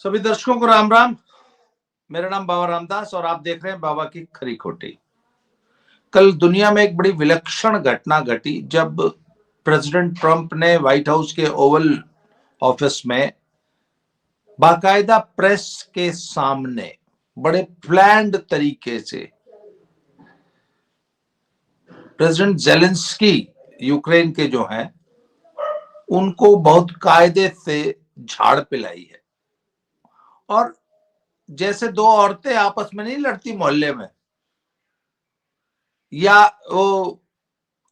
सभी दर्शकों को राम राम। मेरा नाम बाबा रामदास और आप देख रहे हैं बाबा की खरी खोटी। कल दुनिया में एक बड़ी विलक्षण घटना घटी जब प्रेसिडेंट ट्रंप ने व्हाइट हाउस के ओवल ऑफिस में बाकायदा प्रेस के सामने बड़े प्लान्ड तरीके से प्रेसिडेंट जेलेंस्की यूक्रेन के जो हैं उनको बहुत कायदे से झाड़ पिलाई है। और जैसे दो औरतें आपस में नहीं लड़ती मोहल्ले में, या वो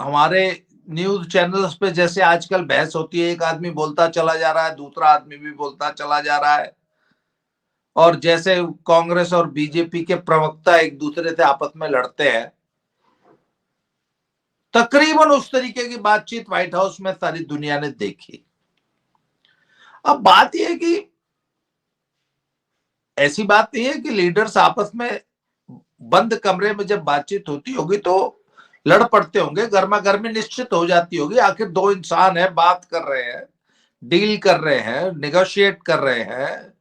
हमारे न्यूज चैनल्स पे जैसे आजकल बहस होती है, एक आदमी बोलता चला जा रहा है, दूसरा आदमी भी बोलता चला जा रहा है, और जैसे कांग्रेस और बीजेपी के प्रवक्ता एक दूसरे से आपस में लड़ते हैं, तकरीबन उस तरीके की बातचीत व्हाइट हाउस में सारी दुनिया ने देखी। अब बात यह है कि ऐसी बात नहीं है कि लीडर्स आपस में बंद कमरे में जब बातचीत होती होगी तो लड़ पड़ते होंगे, गर्मा गर्मी निश्चित हो जाती होगी। आखिर दो इंसान है, बात कर रहे हैं, डील कर रहे हैं, निगोशिएट कर रहे हैं,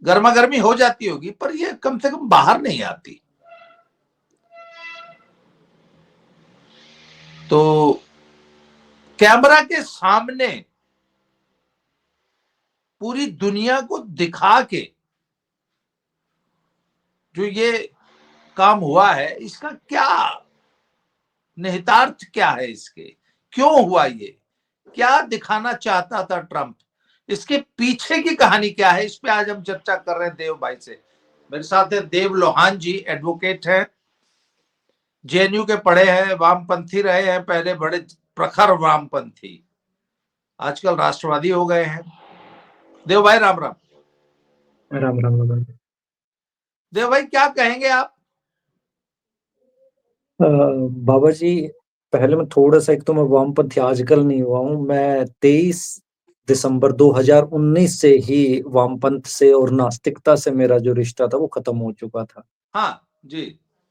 गर्मा गर्मी हो जाती होगी, पर ये कम से कम बाहर नहीं आती। तो कैमरा के सामने पूरी दुनिया को दिखा के जो ये काम हुआ है, इसका क्या निहितार्थ क्या है, इसके क्यों हुआ, ये क्या दिखाना चाहता था ट्रंप, इसके पीछे की कहानी क्या है, इस पे आज हम चर्चा कर रहे हैं देव भाई से। मेरे साथ है देव लोहान जी, एडवोकेट हैं, जेएनयू के पढ़े हैं, वामपंथी रहे हैं, पहले बड़े प्रखर वामपंथी, आजकल राष्ट्रवादी हो गए हैं। देव भाई राम राम। राम राम राम। देव भाई क्या कहेंगे आप? बाबा जी, पहले मैं थोड़ा सा, एक तो मैं वामपंथी आजकल नहीं हुआ हूँ। मैं 23 दिसंबर 2019 से ही वामपंथ से और नास्तिकता से मेरा जो रिश्ता था वो खत्म हो चुका था। हाँ जी।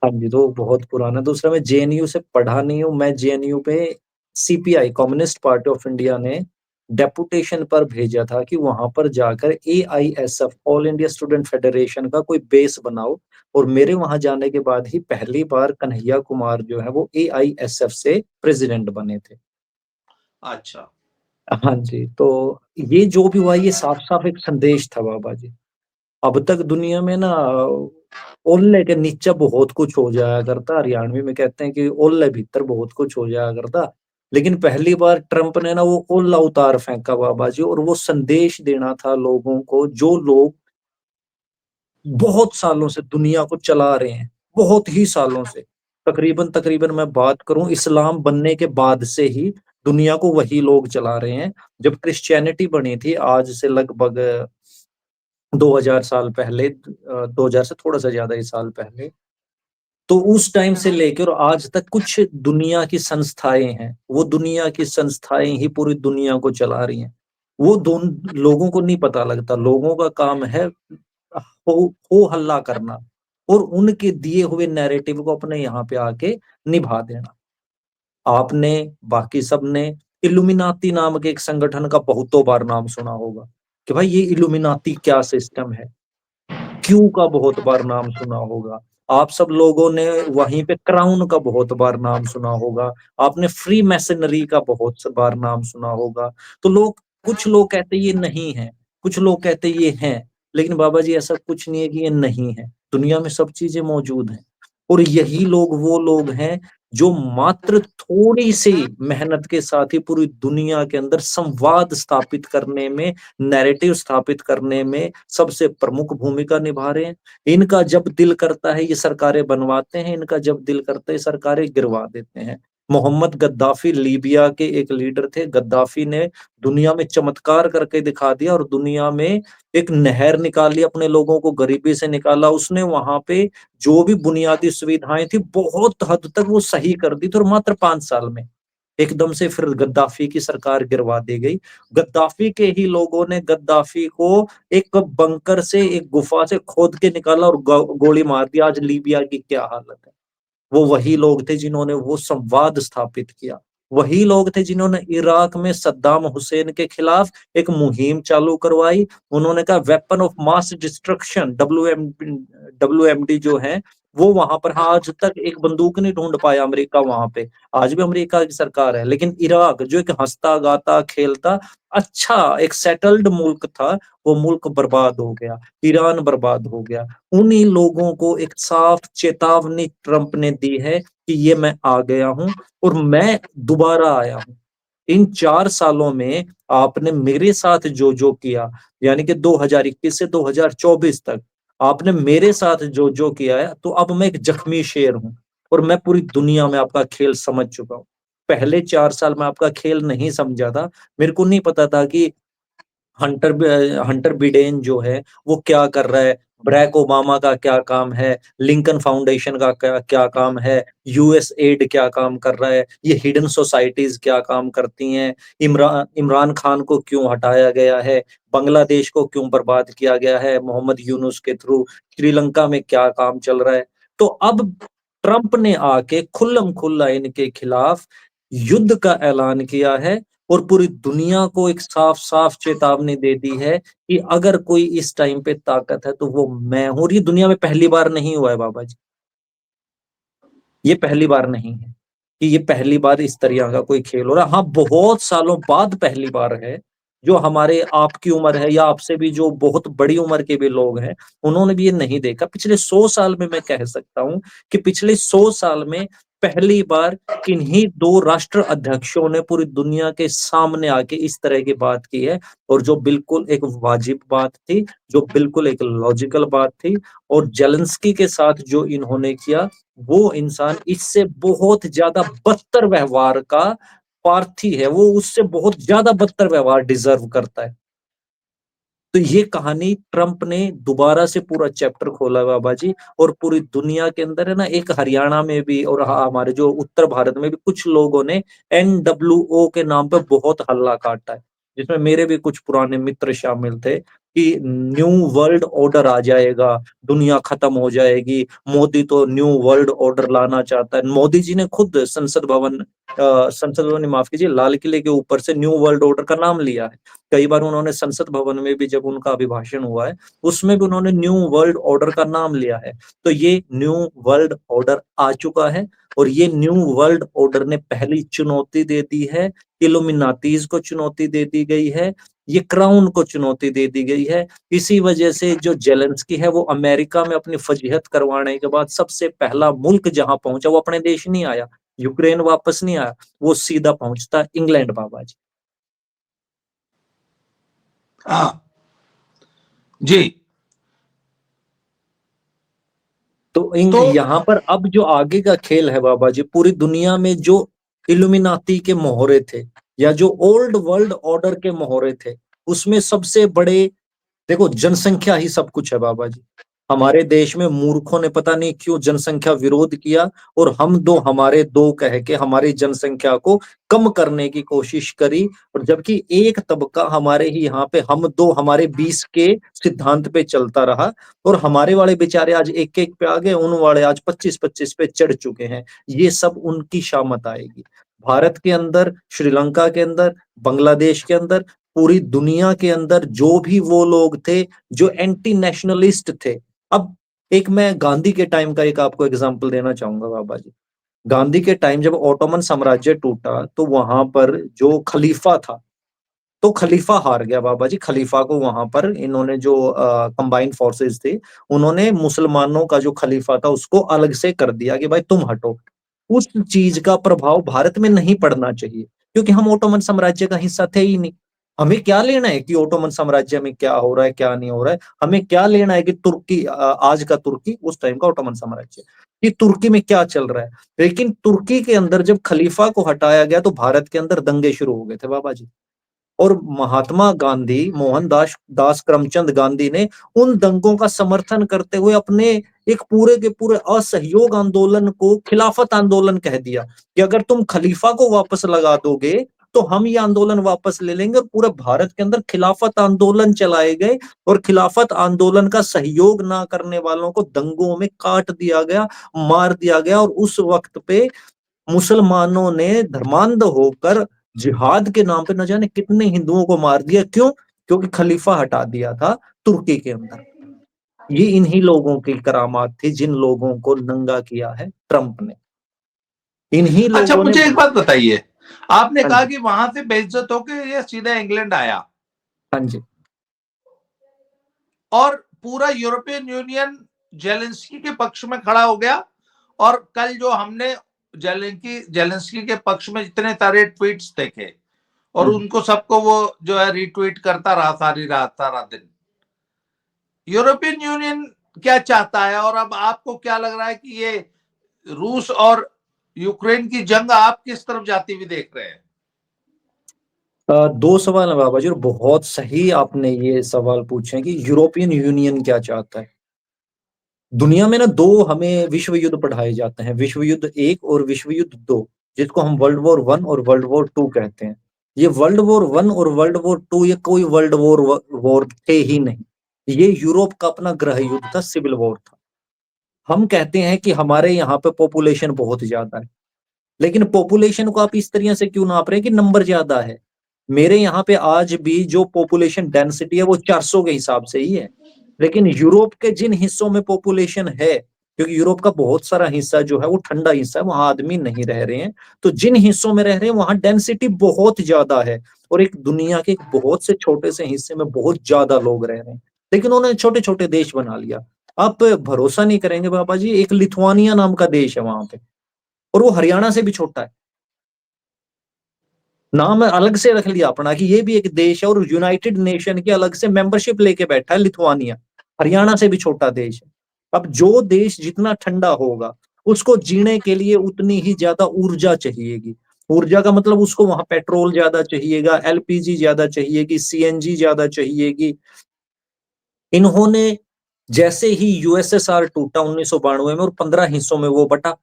हाँ जी, तो बहुत पुराना। दूसरा, मैं जेएनयू से पढ़ा नहीं हूँ। मैं जेएनयू पे CPI, communist party of India ने डेपुटेशन पर भेजा था कि वहां पर जाकर AISF, all India student federation का कोई बेस बनाओ। और मेरे वहां जाने के बाद ही पहली बार कन्हैया कुमार जो है वो एआईएसएफ से प्रेसिडेंट बने थे। अच्छा। हाँ जी, तो ये जो भी हुआ ये साफ साफ एक संदेश था बाबा जी। अब तक दुनिया में ना ओल्ले के नीचे बहुत कुछ हो जाया करता। हरियाणवी में कहते हैं कि ओल्ले भीतर बहुत कुछ हो जाया करता। लेकिन पहली बार ट्रंप ने ना वो ओल्ला उतार फेंका बाबा जी, और वो संदेश देना था लोगों को, जो लोग बहुत सालों से दुनिया को चला रहे हैं, बहुत ही सालों से। तकरीबन तकरीबन मैं बात करूं, इस्लाम बनने के बाद से ही दुनिया को वही लोग चला रहे हैं। जब क्रिश्चियनिटी बनी थी आज से लगभग 2000 साल पहले, 2000 से थोड़ा सा ज्यादा ही साल पहले, तो उस टाइम से लेकर आज तक कुछ दुनिया की संस्थाएं हैं, वो दुनिया की संस्थाएं ही पूरी दुनिया को चला रही हैं। वो दोन लोगों को नहीं पता लगता। लोगों का काम है हो हल्ला करना और उनके दिए हुए नैरेटिव को अपने यहाँ पे आके निभा देना। आपने, बाकी सबने इल्यूमिनाती नाम के एक संगठन का बहुतों बार नाम सुना होगा कि भाई ये इल्यूमिनाती क्या सिस्टम है। क्यू का बहुत बार नाम सुना होगा। आप सब लोगों ने वहीं पे क्राउन का बहुत बार नाम सुना होगा। आपने फ्री मैसनरी का बहुत बार नाम सुना होगा। तो लोग, कुछ लोग कहते ये नहीं है, कुछ लोग कहते ये हैं। लेकिन बाबा जी, ऐसा कुछ नहीं है कि ये नहीं है। दुनिया में सब चीजें मौजूद हैं। और यही लोग वो लोग हैं जो मात्र थोड़ी सी मेहनत के साथ ही पूरी दुनिया के अंदर संवाद स्थापित करने में, नैरेटिव स्थापित करने में सबसे प्रमुख भूमिका निभा रहे हैं। इनका जब दिल करता है ये सरकारें बनवाते हैं, इनका जब दिल करता है सरकारें गिरवा देते हैं। मोहम्मद गद्दाफी लीबिया के एक लीडर थे। गद्दाफी ने दुनिया में चमत्कार करके दिखा दिया और दुनिया में एक नहर निकाली, अपने लोगों को गरीबी से निकाला उसने। वहां पे जो भी बुनियादी सुविधाएं थी बहुत हद तक वो सही कर दी थी, और मात्र 5 साल में एकदम से फिर गद्दाफी की सरकार गिरवा दी गई। गद्दाफी के ही लोगों ने गद्दाफी को एक बंकर से, एक गुफा से खोद के निकाला और गोली मार दी। आज लीबिया की क्या हालत है। वो वही लोग थे जिन्होंने वो संवाद स्थापित किया। वही लोग थे जिन्होंने इराक में सद्दाम हुसैन के खिलाफ एक मुहिम चालू करवाई। उन्होंने कहा weapon of mass destruction, WMD जो है वो वहां पर, हाँ, आज तक एक बंदूक नहीं ढूंढ पाया अमेरिका वहां पे। आज भी अमेरिका की सरकार है, लेकिन इराक जो एक हंसता गाता खेलता अच्छा एक सेटल्ड मुल्क था, वो मुल्क बर्बाद हो गया, ईरान बर्बाद हो गया। उन्हीं लोगों को एक साफ चेतावनी ट्रंप ने दी है कि ये मैं आ गया हूं और मैं दोबारा आया हूं। इन 4 सालों में आपने मेरे साथ जो जो किया, यानी कि 2021 से 2024 तक आपने मेरे साथ जो जो किया है, तो अब मैं एक जख्मी शेर हूं और मैं पूरी दुनिया में आपका खेल समझ चुका हूं। पहले 4 साल में आपका खेल नहीं समझा था। मेरे को नहीं पता था कि हंटर हंटर बिडेन जो है वो क्या कर रहा है, ब्रैक ओबामा का क्या काम है, लिंकन फाउंडेशन का क्या क्या काम है, US एड क्या काम कर रहा है, ये हिडन सोसाइटीज क्या काम करती हैं, इमरान इमरान खान को क्यों हटाया गया है, बांग्लादेश को क्यों बर्बाद किया गया है मोहम्मद यूनुस के थ्रू, श्रीलंका में क्या काम चल रहा है। तो अब ट्रंप ने आके खुल्लम खुल्ला इनके खिलाफ युद्ध का ऐलान किया है और पूरी दुनिया को एक साफ साफ चेतावनी दे दी है कि अगर कोई इस टाइम पे ताकत है तो वो मैं हूं। और ये दुनिया में पहली बार नहीं हुआ है बाबा जी, ये पहली बार नहीं है कि ये पहली बार इस तरह का कोई खेल हो रहा है। हाँ, बहुत सालों बाद पहली बार है। जो हमारे आपकी उम्र है या आपसे भी जो बहुत बड़ी उम्र के भी लोग हैं, उन्होंने भी ये नहीं देखा। पिछले 100 साल में मैं कह सकता हूं कि पिछले 100 साल में पहली बार किन्हीं दो राष्ट्र अध्यक्षों ने पूरी दुनिया के सामने आके इस तरह की बात की है, और जो बिल्कुल एक वाजिब बात थी, जो बिल्कुल एक लॉजिकल बात थी। और जेलेंस्की के साथ जो इन्होंने किया, वो इंसान इससे बहुत ज्यादा बदतर व्यवहार का प्रार्थी है, वो उससे बहुत ज्यादा बदतर व्यवहार डिजर्व करता है। तो ये कहानी ट्रंप ने दोबारा से पूरा चैप्टर खोला बाबा जी। और पूरी दुनिया के अंदर है ना, एक हरियाणा में भी और हमारे जो उत्तर भारत में भी कुछ लोगों ने NWO के नाम पे बहुत हल्ला काटा है, जिसमें मेरे भी कुछ पुराने मित्र शामिल थे कि न्यू वर्ल्ड ऑर्डर आ जाएगा, दुनिया खत्म हो जाएगी, मोदी तो न्यू वर्ल्ड ऑर्डर लाना चाहता है। मोदी जी ने खुद संसद भवन ने, माफ कीजिए, लाल किले के ऊपर से न्यू वर्ल्ड ऑर्डर का नाम लिया है। कई बार उन्होंने संसद भवन में भी जब उनका अभिभाषण हुआ है, उसमें भी उन्होंने न्यू वर्ल्ड ऑर्डर का नाम लिया है। तो ये न्यू वर्ल्ड ऑर्डर आ चुका है, और ये न्यू वर्ल्ड ऑर्डर ने पहली चुनौती दे दी है, इल्यूमिनाटीज को चुनौती दे दी गई है, ये क्राउन को चुनौती दे दी गई है। इसी वजह से जो जेलेंस्की है वो अमेरिका में अपनी फजीहत करवाने के बाद सबसे पहला मुल्क जहां पहुंचा, वो अपने देश नहीं आया, यूक्रेन वापस नहीं आया, वो सीधा पहुंचता इंग्लैंड बाबा जी। हाँ जी। तो तो यहाँ पर अब जो आगे का खेल है बाबा जी, पूरी दुनिया में जो इल्यूमिनाती के मोहरे थे या जो ओल्ड वर्ल्ड ऑर्डर के मोहरे थे, उसमें सबसे बड़े, देखो, जनसंख्या ही सब कुछ है बाबा जी। हमारे देश में मूर्खों ने पता नहीं क्यों जनसंख्या विरोध किया, और हम दो हमारे दो कह के हमारी जनसंख्या को कम करने की कोशिश करी। और जबकि एक तबका हमारे ही यहाँ पे हम दो हमारे 20 के सिद्धांत पे चलता रहा, और हमारे वाले बेचारे आज एक एक पे आ गए, उन वाले आज 25-25 पे चढ़ चुके हैं। ये सब उनकी शामत आएगी। भारत के अंदर, श्रीलंका के अंदर, बांग्लादेश के अंदर, पूरी दुनिया के अंदर जो भी वो लोग थे जो एंटी नेशनलिस्ट थे। अब एक मैं गांधी के टाइम का एक आपको एग्जांपल देना चाहूंगा बाबा जी। गांधी के टाइम जब ओटोमन साम्राज्य टूटा, तो वहां पर जो खलीफा था, तो खलीफा हार गया बाबा जी। खलीफा को वहां पर इन्होंने जो कंबाइंड फोर्सेस थे, उन्होंने मुसलमानों का जो खलीफा था उसको अलग से कर दिया कि भाई तुम हटो। उस चीज का प्रभाव भारत में नहीं पड़ना चाहिए, क्योंकि हम ओटोमन साम्राज्य का हिस्सा थे ही नहीं। हमें क्या लेना है कि ओटोमन साम्राज्य में क्या हो रहा है क्या नहीं हो रहा है। हमें क्या लेना है कि तुर्की, आज का तुर्की, उस टाइम का ओटोमन साम्राज्य, कि तुर्की में क्या चल रहा है। लेकिन तुर्की के अंदर जब खलीफा को हटाया गया, तो भारत के अंदर दंगे शुरू हो गए थे बाबा जी। और महात्मा गांधी, मोहनदास दास करमचंद गांधी ने उन दंगों का समर्थन करते हुए अपने एक पूरे के पूरे असहयोग आंदोलन को खिलाफत आंदोलन कह दिया कि अगर तुम खलीफा को वापस लगा दोगे तो हम ये आंदोलन वापस ले लेंगे। और पूरे भारत के अंदर खिलाफत आंदोलन चलाए गए, और खिलाफत आंदोलन का सहयोग ना करने वालों को दंगों में काट दिया गया, मार दिया गया। और उस वक्त पे मुसलमानों ने धर्मांध होकर जिहाद के नाम पे न जाने कितने हिंदुओं को मार दिया। क्यों? क्योंकि खलीफा हटा दिया था तुर्की के अंदर। ये इन्हीं लोगों की करामात थी जिन लोगों को नंगा किया है ट्रंप ने। इन्हीं अच्छा, लोगों ने। मुझे एक बात बताइए, आपने हाँ कहा जी। कि वहां से बेइज्जत होकर ये सीधा इंग्लैंड आया हाँ जी। और पूरा यूरोपियन यूनियन जेलेंस्की के पक्ष में खड़ा हो गया। और कल जो हमने जेलेंस्की के पक्ष में इतने सारे ट्वीट्स देखे, और उनको सबको वो जो है रीट्वीट करता रहा सारी रात, सारा दिन। यूरोपियन यूनियन क्या चाहता है, और अब आपको क्या लग रहा है कि ये रूस और यूक्रेन की जंग आप किस तरफ जाती हुई देख रहे हैं? दो सवाल है बाबा जी, और बहुत सही आपने ये सवाल पूछे कि यूरोपियन यूनियन क्या चाहता है। दुनिया में ना दो हमें विश्व युद्ध पढ़ाए जाते हैं, विश्व युद्ध एक और विश्व युद्ध दो, जिसको हम वर्ल्ड वॉर वन और वर्ल्ड वॉर टू कहते हैं। ये वर्ल्ड वॉर वन और वर्ल्ड वॉर टू ये कोई वर्ल्ड वॉर थे ही नहीं। ये यूरोप का अपना गृह युद्ध था, सिविल वॉर था। हम कहते हैं कि हमारे यहाँ पे पॉपुलेशन बहुत ज्यादा है, लेकिन पॉपुलेशन को आप इस तरह से क्यों नाप रहे हैं कि नंबर ज्यादा है। मेरे यहाँ पे आज भी जो पॉपुलेशन डेंसिटी है वो 400 के हिसाब से ही है। लेकिन यूरोप के जिन हिस्सों में पॉपुलेशन है, क्योंकि यूरोप का बहुत सारा हिस्सा जो है वो ठंडा हिस्सा है, वहां आदमी नहीं रह रहे हैं, तो जिन हिस्सों में रह रहे हैं वहां डेंसिटी बहुत ज्यादा है। और एक दुनिया के एक बहुत से छोटे से हिस्से में बहुत ज्यादा लोग रह रहे हैं, लेकिन उन्होंने छोटे छोटे देश बना लिया। आप भरोसा नहीं करेंगे बाबा जी, एक लिथुआनिया नाम का देश है वहां पे, और वो हरियाणा से भी छोटा है। नाम अलग से रख लिया अपना कि ये भी एक देश है, और यूनाइटेड नेशन की अलग से मेंबरशिप लेके बैठा है लिथुआनिया। हरियाणा से भी छोटा देश है। अब जो देश जितना ठंडा होगा, उसको जीने के लिए उतनी ही ज्यादा ऊर्जा चाहिएगी। ऊर्जा का मतलब उसको वहां पेट्रोल ज्यादा चाहिएगा, एलपीजी ज्यादा चाहिएगी, सीएनजी ज्यादा चाहिएगी। इन्होंने जैसे ही यूएसएसआर टूटा 1992 में और 15 हिस्सों में वो बटा,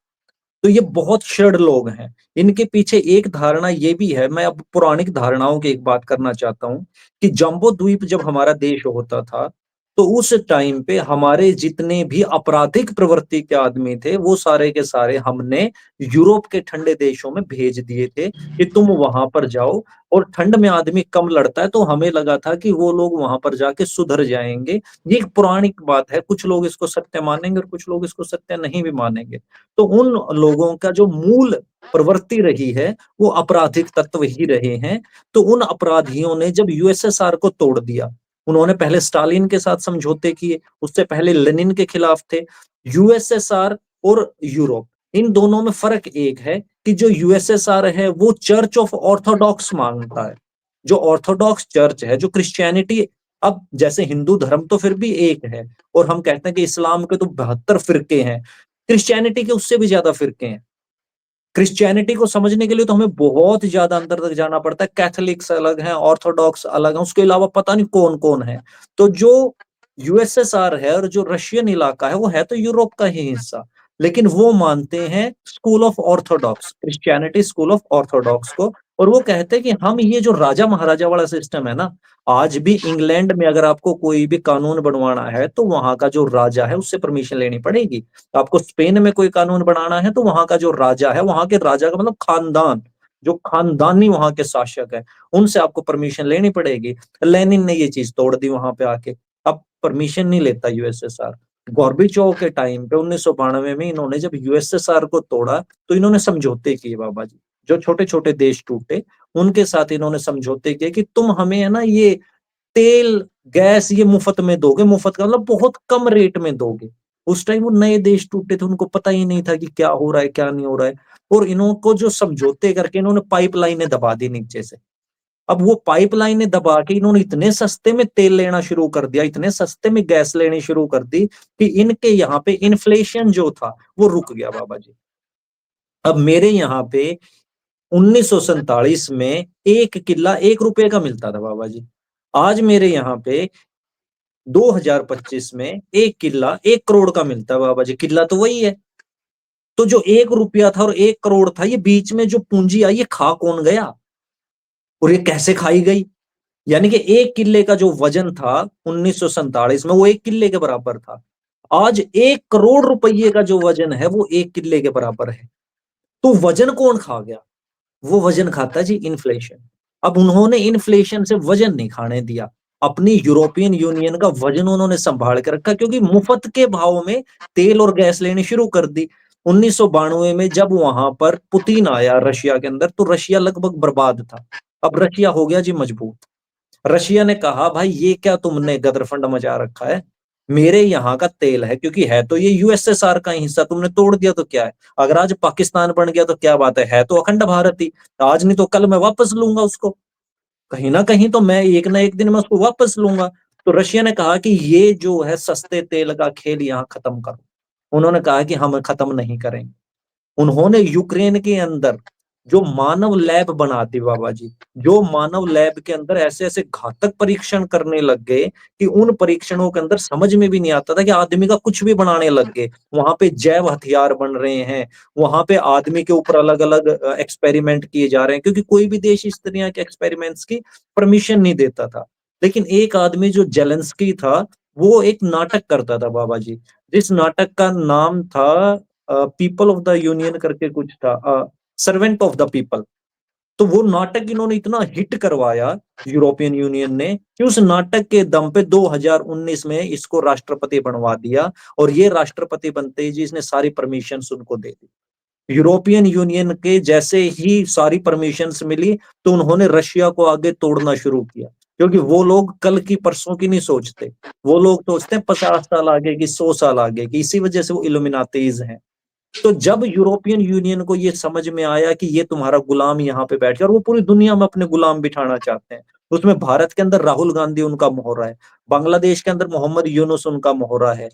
तो ये बहुत क्षण लोग हैं। इनके पीछे एक धारणा ये भी है, मैं अब पौराणिक धारणाओं की एक बात करना चाहता हूं, कि जंबो द्वीप जब हमारा देश होता था, तो उस टाइम पे हमारे जितने भी आपराधिक प्रवृत्ति के आदमी थे वो सारे के सारे हमने यूरोप के ठंडे देशों में भेज दिए थे कि तुम वहां पर जाओ। और ठंड में आदमी कम लड़ता है, तो हमें लगा था कि वो लोग वहां पर जाके सुधर जाएंगे। ये एक पौराणिक बात है, कुछ लोग इसको सत्य मानेंगे और कुछ लोग इसको सत्य नहीं भी मानेंगे। तो उन लोगों का जो मूल प्रवृत्ति रही है वो आपराधिक तत्व ही रहे हैं। तो उन अपराधियों ने जब यूएसएसआर को तोड़ दिया, उन्होंने पहले स्टालिन के साथ समझौते किए, उससे पहले लेनिन के खिलाफ थे। यूएसएसआर और यूरोप, इन दोनों में फर्क एक है कि जो यूएसएसआर है वो चर्च ऑफ ऑर्थोडॉक्स मांगता है। जो ऑर्थोडॉक्स चर्च है, जो क्रिश्चियनिटी, अब जैसे हिंदू धर्म तो फिर भी एक है, और हम कहते हैं कि इस्लाम के तो 72 फिरके हैं, क्रिश्चियनिटी के उससे भी ज्यादा फिरके हैं। क्रिश्चियनिटी को समझने के लिए तो हमें बहुत ज्यादा अंदर तक जाना पड़ता है। कैथोलिक्स अलग हैं, ऑर्थोडॉक्स अलग हैं, उसके अलावा पता नहीं कौन कौन है। तो जो यूएसएसआर है और जो रशियन इलाका है वो है तो यूरोप का ही हिस्सा, लेकिन वो मानते हैं school of Orthodox, Christianity school of Orthodox को। और वो कहते हैं कि हम ये जो राजा महाराजा वाला सिस्टम है ना, आज भी इंग्लैंड में अगर आपको कोई भी कानून बनवाना है तो वहां का जो राजा है उससे परमिशन लेनी पड़ेगी। आपको स्पेन में कोई कानून बनाना है तो वहां का जो राजा है, वहां के राजा का मतलब खानदान, जो खानदानी वहां के शासक है, उनसे आपको परमिशन लेनी पड़ेगी। लेनिन ने ये चीज तोड़ दी वहां पे आके। अब परमिशन नहीं लेता यूएसएसआर। गॉर्बेचोव के टाइम पे 1992 में इन्होंने जब यूएसएसआर को तोड़ा, तो इन्होंने समझौते किए बाबा जी। जो छोटे छोटे देश टूटे उनके साथ इन्होंने समझौते किए कि तुम हमें है ना ये तेल गैस ये मुफ्त में दोगे, मुफ्त का मतलब बहुत कम रेट में दोगे। उस टाइम वो नए देश टूटे थे, उनको पता ही नहीं था कि क्या हो रहा है क्या नहीं हो रहा है। और इनको जो समझौते करके इन्होंने पाइपलाइनें दबा दी नीचे से। अब वो पाइपलाइनें दबा के इन्होंने इतने सस्ते में तेल लेना शुरू कर दिया, इतने सस्ते में गैस लेनी शुरू कर दी कि इनके यहाँ पे इन्फ्लेशन जो था वो रुक गया बाबा जी। अब मेरे यहाँ पे 1947 में एक किला 1 रुपए का मिलता था बाबा जी। आज मेरे यहाँ पे 2025 में एक किला 1 करोड़ का मिलता है बाबा जी। किला तो वही है। तो जो 1 रुपया था और 1 करोड़ था, ये बीच में जो पूंजी आई ये खा कौन गया और ये कैसे खाई गई? यानी कि एक किले का जो वजन था 1947 में वो 1 किले के बराबर था। आज 1 करोड़ रुपये का जो वजन है वो 1 किले के बराबर है। तो वजन कौन खा गया? वो वजन खाता जी इन्फ्लेशन। अब उन्होंने इन्फ्लेशन से वजन नहीं खाने दिया, अपनी यूरोपियन यूनियन का वजन उन्होंने संभाल के रखा, क्योंकि मुफ्त के भाव में तेल और गैस लेनी शुरू कर दी। 1992 में जब वहां पर पुतिन आया रशिया के अंदर, तो रशिया लगभग बर्बाद था। अब रशिया हो गया जी मजबूत। रशिया ने कहा भाई ये क्या तुमने गदरफंड मचा रखा है, मेरे यहाँ का तेल है, क्योंकि है तो ये यूएसएसआर का ही हिस्सा, तुमने तोड़ दिया तो क्या है, अगर आज पाकिस्तान बन गया तो क्या बात है तो अखंड भारत ही, आज नहीं तो कल मैं वापस लूंगा उसको, कहीं ना कहीं तो मैं एक ना एक दिन में उसको वापस लूंगा। तो रशिया ने कहा कि ये जो है सस्ते तेल का खेल यहाँ खत्म करो। उन्होंने कहा कि हम खत्म नहीं करेंगे। उन्होंने यूक्रेन के अंदर जो मानव लैब बना दी बाबा जी, जो मानव लैब के अंदर ऐसे ऐसे घातक परीक्षण करने लग गए कि उन परीक्षणों के अंदर समझ में भी नहीं आता था कि आदमी का कुछ भी बनाने लग गए। वहां पे जैव हथियार बन रहे हैं, वहां पे आदमी के ऊपर अलग अलग एक्सपेरिमेंट किए जा रहे हैं, क्योंकि कोई भी देश इस तरह के एक्सपेरिमेंट्स की परमिशन नहीं देता था। लेकिन एक आदमी जो जेलेंस्की था, वो एक नाटक करता था बाबा जी, जिस नाटक का नाम था पीपल ऑफ द यूनियन करके कुछ था, सर्वेंट ऑफ द पीपल। तो वो नाटक इन्होंने इतना हिट करवाया यूरोपियन यूनियन ने कि उस नाटक के दम पे 2019 में इसको राष्ट्रपति बनवा दिया, और ये राष्ट्रपति बनते ही जी इसने सारी परमिशन उनको दे दी। यूरोपियन यूनियन के जैसे ही सारी परमिशंस मिली, तो उन्होंने रशिया को आगे तोड़ना शुरू किया, क्योंकि वो लोग कल की परसों की नहीं सोचते, वो लोग सोचते हैं 50 साल आगे की, 100 साल आगे की, इसी वजह से वो इल्यूमिनाटीज हैं। तो जब यूरोपियन यूनियन को ये समझ में आया कि ये तुम्हारा गुलाम यहाँ पे बैठ गया, और वो पूरी दुनिया में अपने गुलाम बिठाना चाहते हैं, उसमें भारत के अंदर राहुल गांधी उनका मोहरा है, बांग्लादेश के अंदर मोहम्मद यूनुस उनका मोहरा है,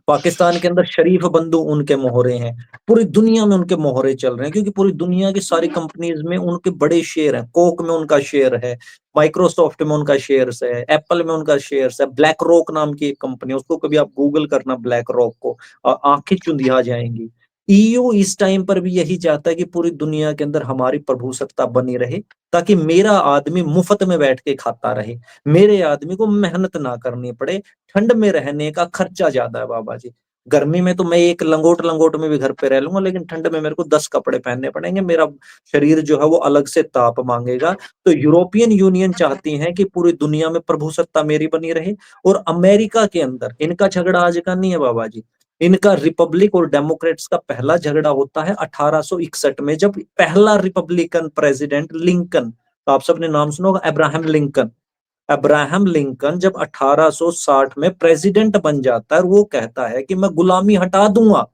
पाकिस्तान के अंदर शरीफ बंधु उनके मोहरे हैं, पूरी दुनिया में उनके मोहरे चल रहे हैं, क्योंकि पूरी दुनिया की सारी कंपनीज में उनके बड़े शेयर हैं। कोक में उनका शेयर है, माइक्रोसॉफ्ट में उनका शेयर है, एप्पल में उनका शेयर है, ब्लैक रॉक नाम की एक कंपनी, उसको कभी आप गूगल करना ब्लैक रॉक को, आंखें चुंधिया जाएंगी। ईयू इस टाइम पर भी यही चाहता है कि पूरी दुनिया के अंदर हमारी प्रभुसत्ता बनी रहे, ताकि मेरा आदमी मुफ्त में बैठ के खाता रहे, मेरे आदमी को मेहनत ना करनी पड़े। ठंड में रहने का खर्चा ज्यादा है बाबा जी, गर्मी में तो मैं एक लंगोट लंगोट में भी घर पे रह लूंगा, लेकिन ठंड में मेरे को 10 कपड़े पहनने पड़ेंगे, मेरा शरीर जो है वो अलग से ताप मांगेगा। तो यूरोपियन यूनियन चाहती है कि पूरी दुनिया में प्रभुसत्ता मेरी बनी रहे। और अमेरिका के अंदर इनका झगड़ा आज का नहीं है बाबा जी, इनका रिपब्लिक और डेमोक्रेट्स का पहला झगड़ा होता है 1861 में, जब पहला रिपब्लिकन प्रेसिडेंट लिंकन, तो आप सबने नाम सुना होगा अब्राहम लिंकन, अब्राहम लिंकन जब 1860 में प्रेसिडेंट बन जाता है, और वो कहता है कि मैं गुलामी हटा दूंगा।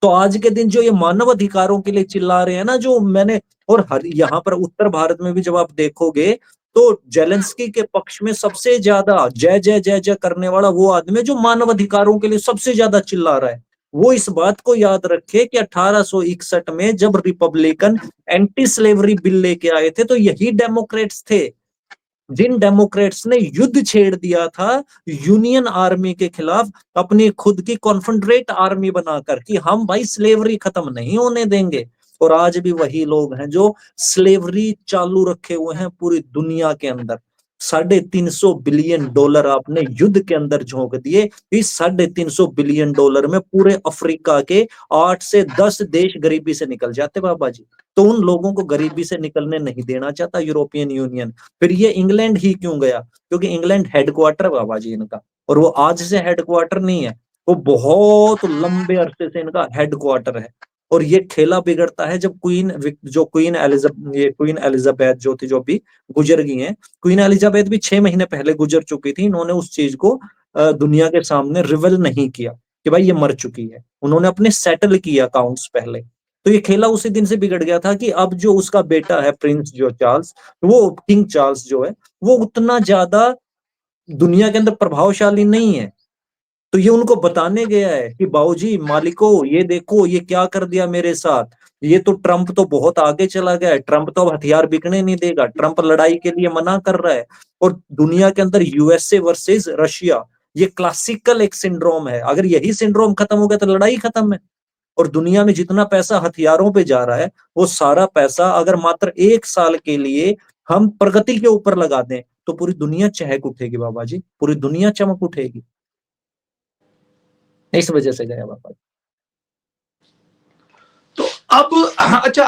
तो आज के दिन जो ये मानव अधिकारों के लिए चिल्ला रहे हैं ना, जो मैंने, और हर यहाँ पर उत्तर भारत में भी जब आप देखोगे, तो जेलेंस्की के पक्ष में सबसे ज्यादा जय जय जय जय करने वाला वो आदमी है जो मानव अधिकारों के लिए सबसे ज्यादा चिल्ला रहा है। वो इस बात को याद रखे कि 1861 में जब रिपब्लिकन एंटी स्लेवरी बिल लेके आए थे, तो यही डेमोक्रेट्स थे जिन डेमोक्रेट्स ने युद्ध छेड़ दिया था यूनियन आर्मी के खिलाफ, अपनी खुद की कॉन्फेडरेट आर्मी बनाकर, कि हम भाई स्लेवरी खत्म नहीं होने देंगे। और आज भी वही लोग हैं जो स्लेवरी चालू रखे हुए हैं पूरी दुनिया के अंदर। $350 बिलियन आपने युद्ध के अंदर झोंक दिए, इस $350 बिलियन में पूरे अफ्रीका के 8 से 10 देश गरीबी से निकल जाते बाबा जी। तो उन लोगों को गरीबी से निकलने नहीं देना चाहता यूरोपियन यूनियन। फिर ये इंग्लैंड ही क्यों गया, क्योंकि इंग्लैंड हेडक्वार्टर बाबा जी इनका, और वो आज से हेडक्वार्टर नहीं है, वो बहुत लंबे अरसे से इनका हेडक्वार्टर है। और ये खेला बिगड़ता है जब क्वीन एलिजाबेथ जो थी, जो भी गुजर गई हैं, क्वीन एलिजाबेथ भी 6 महीने पहले गुजर चुकी थी। इन्होंने उस चीज को दुनिया के सामने रिवेल नहीं किया कि भाई ये मर चुकी है, उन्होंने अपने सेटल किया अकाउंट्स पहले। तो ये खेला उसी दिन से बिगड़ गया था कि अब जो उसका बेटा है प्रिंस जो चार्ल्स, वो किंग चार्ल्स जो है, वो उतना ज्यादा दुनिया के अंदर प्रभावशाली नहीं है। तो ये उनको बताने गया है कि बाबूजी मालिको ये देखो ये क्या कर दिया मेरे साथ, ये तो ट्रम्प तो बहुत आगे चला गया है, ट्रम्प तो अब हथियार बिकने नहीं देगा, ट्रम्प लड़ाई के लिए मना कर रहा है। और दुनिया के अंदर यूएसए वर्सेस रशिया, ये क्लासिकल एक सिंड्रोम है, अगर यही सिंड्रोम खत्म हो गया तो लड़ाई खत्म है। और दुनिया में जितना पैसा हथियारों पे जा रहा है, वो सारा पैसा अगर मात्र 1 साल के लिए हम प्रगति के ऊपर लगा दें, तो पूरी दुनिया चहक उठेगी बाबा जी, पूरी दुनिया चमक उठेगी। इस वजह से गया बाबा जी। तो अब अच्छा,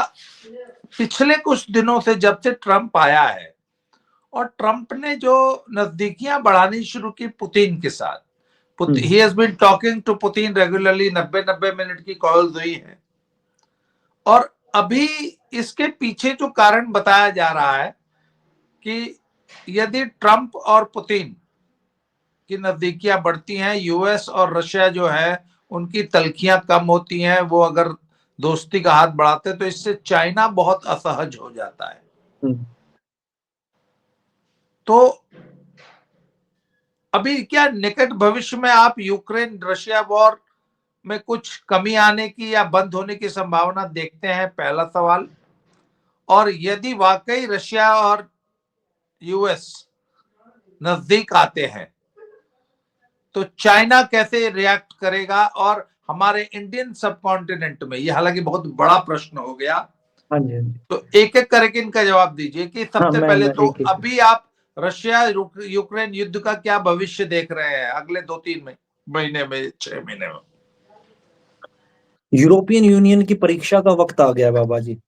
पिछले कुछ दिनों से जब से ट्रंप आया है और ट्रंप ने जो नजदीकियां बढ़ानी शुरू की पुतिन के साथ, ही has been talking to Putin regularly, 90-90 minute की कॉल्स हुई है। और अभी इसके पीछे जो कारण बताया जा रहा है कि यदि ट्रंप और पुतिन की नजदीकियां बढ़ती हैं, यूएस और रशिया जो है उनकी तलखियां कम होती हैं, वो अगर दोस्ती का हाथ बढ़ाते तो इससे चाइना बहुत असहज हो जाता है। तो अभी क्या निकट भविष्य में आप यूक्रेन रशिया वॉर में कुछ कमी आने की या बंद होने की संभावना देखते हैं, पहला सवाल। और यदि वाकई रशिया और यूएस नजदीक आते हैं तो चाइना कैसे रिएक्ट करेगा? और हमारे इंडियन सब कॉन्टिनेंट में, ये हालांकि बहुत बड़ा प्रश्न हो गया, हाँ जी, हाँ जी। तो एक एक करके इनका जवाब दीजिए कि हाँ, सबसे मैं पहले तो एक-एक अभी आप रशिया यूक्रेन युद्ध का क्या भविष्य देख रहे हैं अगले 2-3 महीने में, 6 महीने में? यूरोपियन यूनियन की परीक्षा का वक्त आ गया बाबा जी।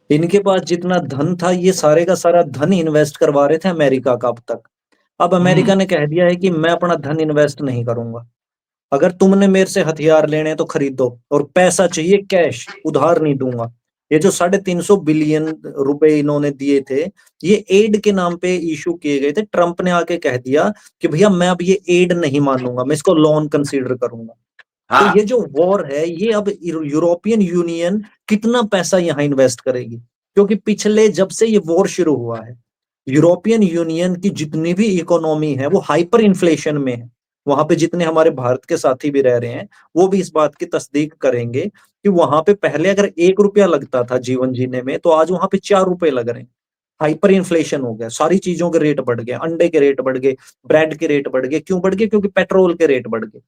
इनके पास जितना धन था, ये सारे का सारा धन इन्वेस्ट करवा रहे थे अमेरिका का अब तक। अब अमेरिका ने कह दिया है कि मैं अपना धन इन्वेस्ट नहीं करूंगा। अगर तुमने मेरे से हथियार लेने हैं तो खरीदो, और पैसा चाहिए कैश, उधार नहीं दूंगा। ये जो 350 बिलियन रुपए इन्होंने दिए थे, ये एड के नाम पे इशू किए गए थे। ट्रंप ने आके कह दिया कि भैया मैं अब ये एड नहीं मानूंगा, मैं इसको लोन कंसीडर करूंगा। तो हाँ, ये जो वॉर है, ये अब यूरोपियन यूनियन कितना पैसा यहाँ इन्वेस्ट करेगी? क्योंकि पिछले जब से ये वॉर शुरू हुआ है, यूरोपियन यूनियन की जितनी भी इकोनॉमी है वो हाइपर इन्फ्लेशन में है। वहां पे जितने हमारे भारत के साथी भी रह रहे हैं, वो भी इस बात की तस्दीक करेंगे कि वहां पे पहले अगर 1 रुपया लगता था जीवन जीने में, तो आज वहां पे 4 रुपए लग रहे हैं। हाइपर इन्फ्लेशन हो गया, सारी चीजों के रेट बढ़ गए, अंडे के रेट बढ़ गए, ब्रेड के रेट बढ़ गए। क्यों बढ़ गए? क्योंकि पेट्रोल के रेट बढ़ गए।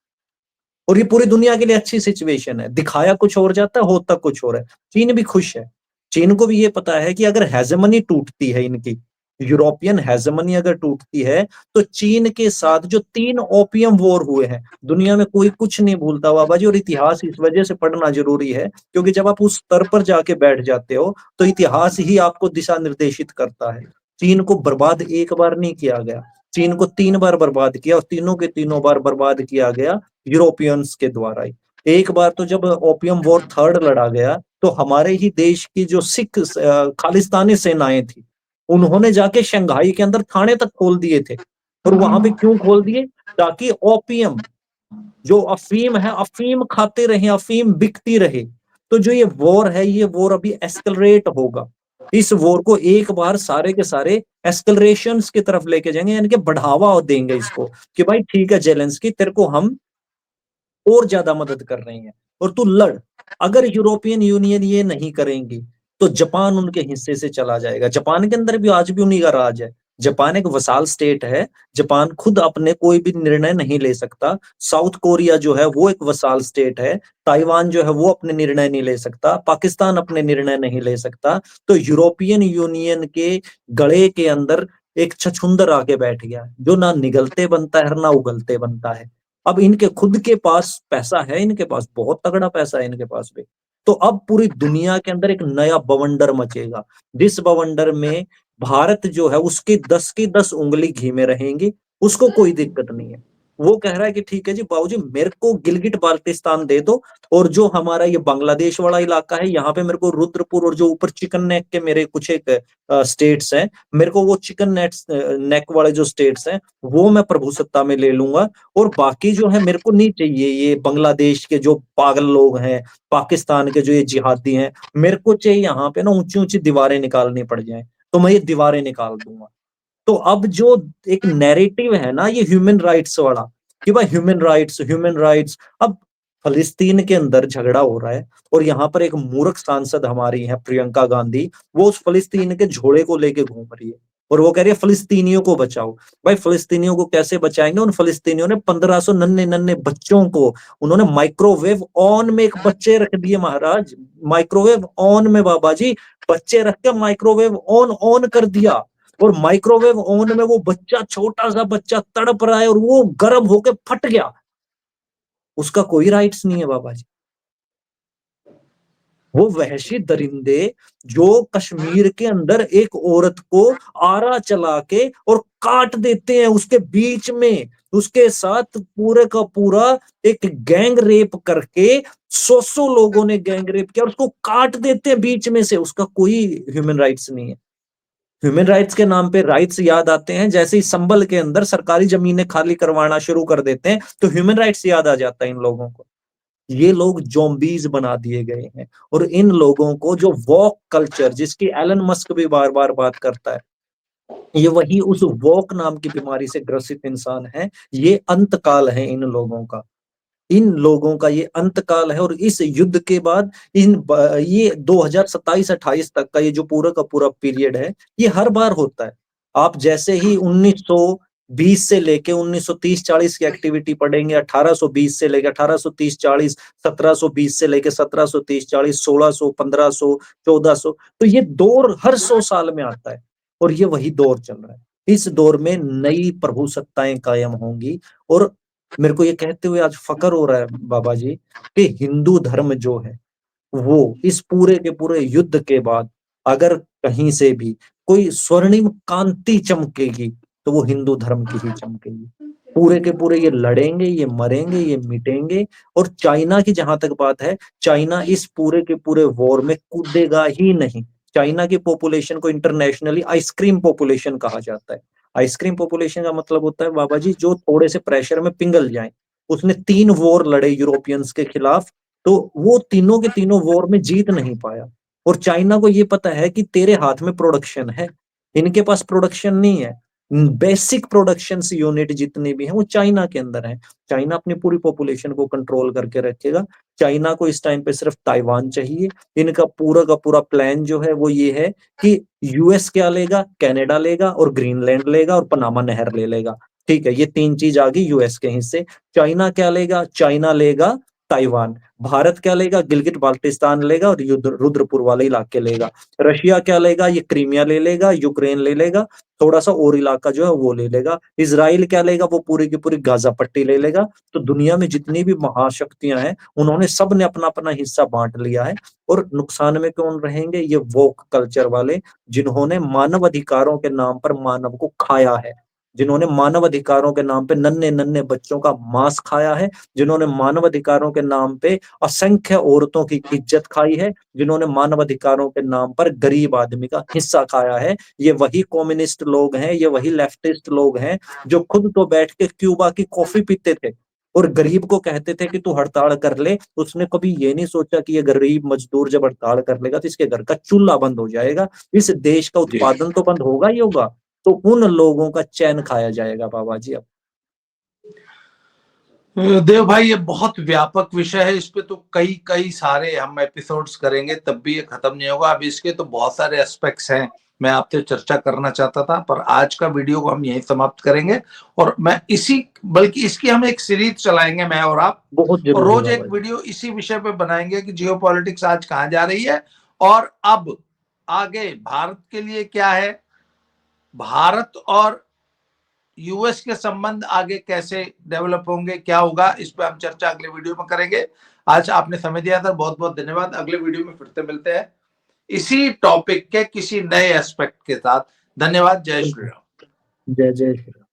और ये पूरी दुनिया के लिए अच्छी सिचुएशन है। दिखाया कुछ और जाता है, होता कुछ और है। चीन भी खुश है। चीन को भी ये पता है कि अगर हेजेमनी टूटती है इनकी, यूरोपियन हेजेमनी अगर टूटती है, तो चीन के साथ जो 3 ओपियम वॉर हुए हैं, दुनिया में कोई कुछ नहीं भूलता बाबा जी। और इतिहास इस वजह से पढ़ना जरूरी है, क्योंकि जब आप उस स्तर पर जाके बैठ जाते हो, तो इतिहास ही आपको दिशा निर्देशित करता है। चीन को बर्बाद एक बार नहीं किया गया, चीन को 3 बार बर्बाद किया, और तीनों के तीनों बार बर्बाद किया गया यूरोपियंस के द्वारा ही। एक बार तो जब ओपियम वॉर थर्ड लड़ा गया, तो हमारे ही देश की जो सिख खालिस्तानी सेनाएं थी, उन्होंने जाके शंघाई के अंदर थाने तक खोल दिए थे। और वहां पे क्यों खोल दिए? ताकि ओपियम, जो अफीम है, अफीम खाते रहे, अफीम बिकती रहे। तो जो ये वॉर है, ये वॉर अभी एस्कलरेट होगा। इस वॉर को एक बार सारे के सारे एस्कलरेशन की तरफ लेके जाएंगे, यानी कि बढ़ावा देंगे इसको, कि भाई ठीक है जेलेंस्की, तेरे को हम और ज्यादा मदद कर रही हैं और तू लड़। अगर यूरोपियन यूनियन ये नहीं करेंगी, तो जापान उनके हिस्से से चला जाएगा। जापान के अंदर भी आज भी उन्हीं का राज है। जापान एक वसाल स्टेट है। जापान खुद अपने कोई भी निर्णय नहीं ले सकता। साउथ कोरिया जो है वो एक वसाल स्टेट है। ताइवान जो है वो अपने निर्णय नहीं ले सकता। पाकिस्तान अपने निर्णय नहीं ले सकता। तो यूरोपियन यूनियन के गले के अंदर एक छछूंदर आके बैठ गया, जो ना निगलते बनता है ना उगलते बनता है। अब इनके खुद के पास पैसा है, इनके पास बहुत तगड़ा पैसा है इनके पास भी। तो अब पूरी दुनिया के अंदर एक नया बवंडर मचेगा, जिस बवंडर में भारत जो है उसकी 10 की 10 उंगली घी में रहेंगी। उसको कोई दिक्कत नहीं है। वो कह रहा है कि ठीक है जी बाबूजी, मेरे को गिलगिट बाल्टिस्तान दे दो, और जो हमारा ये बांग्लादेश वाला इलाका है, यहाँ पे मेरे को रुद्रपुर, और जो ऊपर चिकन नेक के मेरे कुछ एक स्टेट्स हैं, मेरे को वो चिकन नेक वाले जो स्टेट्स हैं, वो मैं प्रभुसत्ता में ले लूंगा। और बाकी जो है मेरे को नहीं चाहिए ये बांग्लादेश के जो पागल लोग हैं, पाकिस्तान के जो ये जिहादी हैं। मेरे को चाहिए यहाँ पे ना ऊंची ऊंची दीवारें निकालनी पड़ जाए, तो मैं ये दीवारें निकाल दूंगा। तो अब जो एक नैरेटिव है ना ये ह्यूमन राइट्स वाला, कि भाई ह्यूमन राइट्स, ह्यूमन राइट्स। अब फलस्तीन के अंदर झगड़ा हो रहा है, और यहाँ पर एक मूर्ख सांसद हमारी है प्रियंका गांधी, वो उस फलस्तीन के झोड़े को लेके घूम रही है, और वो कह रही है फलस्तीनियों को बचाओ। भाई फलस्तीनियों को कैसे बचाएंगे? उन फलस्तीनियों ने 1500 नन्हे नन्हे बच्चों को, उन्होंने माइक्रोवेव ऑन में एक बच्चे रख दिए महाराज, माइक्रोवेव ऑन में बाबा जी, बच्चे रख के माइक्रोवेव ऑन ऑन कर दिया। और माइक्रोवेव ओवन में वो बच्चा, छोटा सा बच्चा तड़प रहा है, और वो गर्म होके फट गया। उसका कोई राइट्स नहीं है बाबा जी। वो वहशी दरिंदे जो कश्मीर के अंदर एक औरत को आरा चला के और काट देते हैं उसके बीच में, उसके साथ पूरे का पूरा एक गैंग रेप करके 100 लोगों ने गैंग रेप किया और उसको काट देते हैं बीच में से, उसका कोई ह्यूमन राइट्स नहीं है। ह्यूमन राइट्स के नाम पे राइट्स याद आते हैं, जैसे ही संभल के अंदर सरकारी जमीनें खाली करवाना शुरू कर देते हैं तो ह्यूमन राइट्स याद आ जाता है इन लोगों को। ये लोग जोम्बीज बना दिए गए हैं। और इन लोगों को जो वॉक कल्चर, जिसकी एलन मस्क भी बार बार बात करता है, ये वही उस वॉक नाम की बीमारी से ग्रसित इंसान है। ये अंतकाल है इन लोगों का, इन लोगों का ये अंतकाल है। और इस युद्ध के बाद ये 2027-28 तक का ये जो पूरा का पूरा पीरियड है, ये हर बार होता है। आप जैसे ही 1920 से लेके 1930-40 की एक्टिविटी पढ़ेंगे, 1820 से लेके 1830-40, 1720 से लेके 1730-40, 1600, 1500, 1400, तो ये दौर हर 100 साल में आता है और ये वही दौर चल रहा है। इस दौर में नई प्रभु सत्ताएं कायम होंगी। और मेरे को ये कहते हुए आज फक्र हो रहा है बाबा जी कि हिंदू धर्म जो है वो इस पूरे के पूरे युद्ध के बाद अगर कहीं से भी कोई स्वर्णिम कांति चमकेगी तो वो हिंदू धर्म की ही चमकेगी। पूरे के पूरे ये लड़ेंगे, ये मरेंगे, ये मिटेंगे। और चाइना की जहां तक बात है, चाइना इस पूरे के पूरे वॉर में कूदेगा ही नहीं। चाइना की पॉपुलेशन को इंटरनेशनली आइसक्रीम पॉपुलेशन कहा जाता है। आइसक्रीम पॉपुलेशन का मतलब होता है बाबा जी जो थोड़े से प्रेशर में पिघल जाए। उसने 3 वॉर लड़े यूरोपियंस के खिलाफ, तो वो तीनों के तीनों वॉर में जीत नहीं पाया। और चाइना को ये पता है कि तेरे हाथ में प्रोडक्शन है, इनके पास प्रोडक्शन नहीं है। बेसिक प्रोडक्शन यूनिट जितने भी हैं वो चाइना के अंदर है। चाइना अपनी पूरी पॉपुलेशन को कंट्रोल करके रखेगा। चाइना को इस टाइम पे सिर्फ ताइवान चाहिए। इनका पूरा का पूरा प्लान जो है वो ये है कि यूएस क्या लेगा, कनाडा लेगा और ग्रीनलैंड लेगा और पनामा नहर ले लेगा। ठीक है, ये 3 चीज आ गई यूएस के हिस्से। चाइना क्या लेगा, चाइना लेगा ताइवान। भारत क्या लेगा, गिलगित बाल्टिस्तान लेगा और रुद्रपुर वाले इलाके लेगा। रशिया क्या लेगा, ये क्रीमिया ले लेगा, यूक्रेन ले लेगा, थोड़ा सा और इलाका जो है वो ले लेगा। इजराइल क्या लेगा, वो पूरी की पूरी गाजा पट्टी ले लेगा। तो दुनिया में जितनी भी महाशक्तियां हैं उन्होंने सब ने अपना अपना हिस्सा बांट लिया है। और नुकसान में कौन रहेंगे, ये वोक कल्चर वाले, जिन्होंने मानव अधिकारों के नाम पर मानव को खाया है, जिन्होंने मानव अधिकारों के नाम पे नन्हे नन्हे बच्चों का मांस खाया है, जिन्होंने मानव अधिकारों के नाम पे असंख्य औरतों की इज्जत खाई है, जिन्होंने मानव अधिकारों के नाम पर गरीब आदमी का हिस्सा खाया है। ये वही कम्युनिस्ट लोग हैं, ये वही लेफ्टिस्ट लोग हैं जो खुद तो बैठ के क्यूबा की कॉफी पीते थे और गरीब को कहते थे कि तू हड़ताल कर ले। उसने कभी ये नहीं सोचा कि ये गरीब मजदूर जब हड़ताल कर लेगा तो इसके घर का चूल्हा बंद हो जाएगा, इस देश का जी उत्पादन तो बंद होगा ही होगा। तो उन लोगों का चैन खाया जाएगा बाबा जी अब। देव भाई, ये बहुत व्यापक विषय है, इस पे तो कई कई सारे हम एपिसोड्स करेंगे तब भी ये खत्म नहीं होगा। अब इसके तो बहुत सारे एस्पेक्ट्स हैं, मैं आपसे चर्चा करना चाहता था, पर आज का वीडियो को हम यहीं समाप्त करेंगे। और मैं बल्कि इसकी हम एक सीरीज चलाएंगे, मैं और आप, बहुत और जरूरी रोज बाबा एक जी। वीडियो इसी विषय पे बनाएंगे कि जियोपॉलिटिक्स आज कहाँ जा रही है और अब आगे भारत के लिए क्या है, भारत और यूएस के संबंध आगे कैसे डेवलप होंगे, क्या होगा, इस पे हम चर्चा अगले वीडियो में करेंगे। आज आपने समय दिया था, बहुत बहुत धन्यवाद। अगले वीडियो में फिर से मिलते हैं इसी टॉपिक के किसी नए एस्पेक्ट के साथ। धन्यवाद। जय श्री बिल्कुल। राम। जय जय श्री राम।